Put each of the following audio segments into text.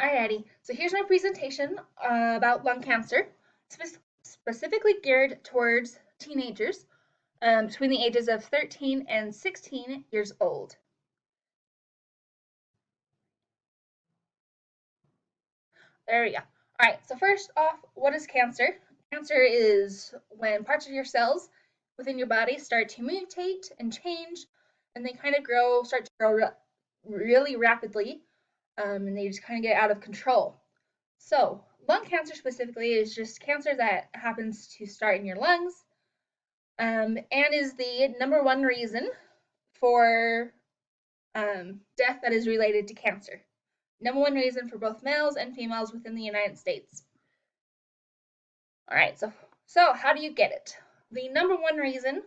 Alrighty, so here's my presentation about lung cancer, specifically geared towards teenagers between the ages of 13 and 16 years old. There we go. Alright, so first off, what is cancer? Cancer is when parts of your cells within your body start to mutate and change, and they kind of start to grow really rapidly, and they just kind of get out of control. So, lung cancer specifically is just cancer that happens to start in your lungs, and is the number one reason for death that is related to cancer. Number one reason for both males and females within the United States. All right, so how do you get it? The number one reason,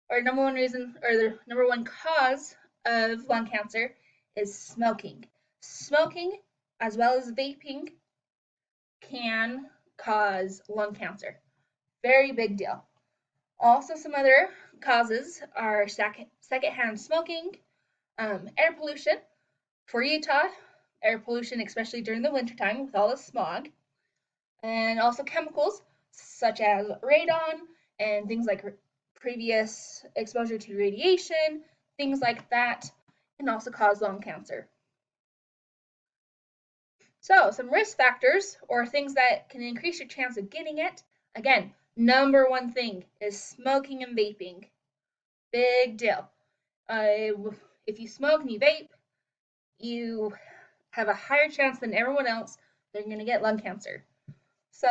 or the number one cause of lung cancer is smoking. Smoking, as well as vaping, can cause lung cancer. Very big deal. Also, some other causes are secondhand smoking, air pollution. For Utah, air pollution, especially during the wintertime with all the smog, and also chemicals such as radon and things like previous exposure to radiation, things like that can also cause lung cancer. So, some risk factors or things that can increase your chance of getting it. Again, number one thing is smoking and vaping. Big deal. If you smoke and you vape, you have a higher chance than everyone else that you're going to get lung cancer. So,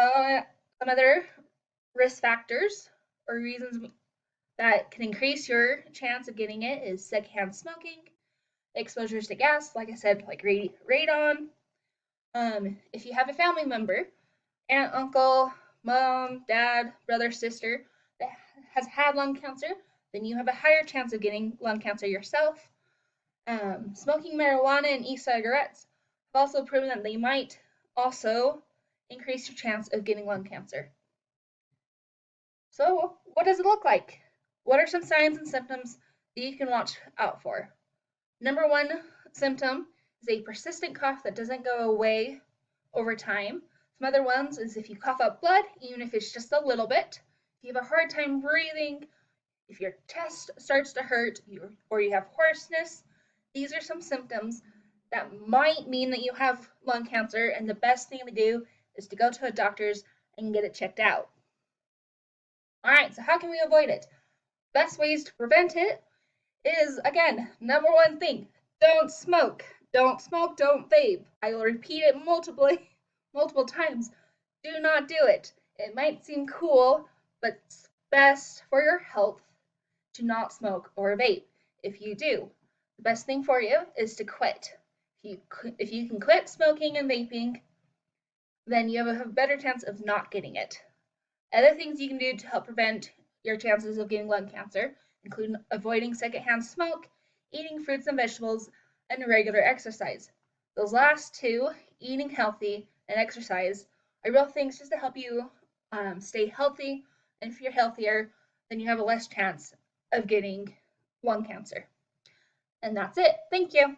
some other risk factors or reasons that can increase your chance of getting it is secondhand smoking, exposures to gas, like I said, like radon. If you have a family member, aunt, uncle, mom, dad, brother, sister that has had lung cancer, then you have a higher chance of getting lung cancer yourself. Smoking marijuana and e-cigarettes have also proven that they might also increase your chance of getting lung cancer. So, what does it look like? What are some signs and symptoms that you can watch out for? Number one symptom is a persistent cough that doesn't go away over time. Some other ones is if you cough up blood, even if it's just a little bit, if you have a hard time breathing, if your chest starts to hurt, or you have hoarseness. These are some symptoms that might mean that you have lung cancer, and the best thing to do is to go to a doctor's and get it checked out. All right, so how can we avoid it? Best ways to prevent it is, again, number one thing, don't smoke. Don't smoke, don't vape. I will repeat it multiple times. Do not do it. It might seem cool, but it's best for your health to not smoke or vape. If you do, the best thing for you is to quit. If you can quit smoking and vaping, then you have a better chance of not getting it. Other things you can do to help prevent your chances of getting lung cancer include avoiding secondhand smoke, eating fruits and vegetables, and regular exercise. Those last two, eating healthy and exercise, are real things just to help you stay healthy. And if you're healthier, then you have a less chance of getting lung cancer. And that's it. Thank you.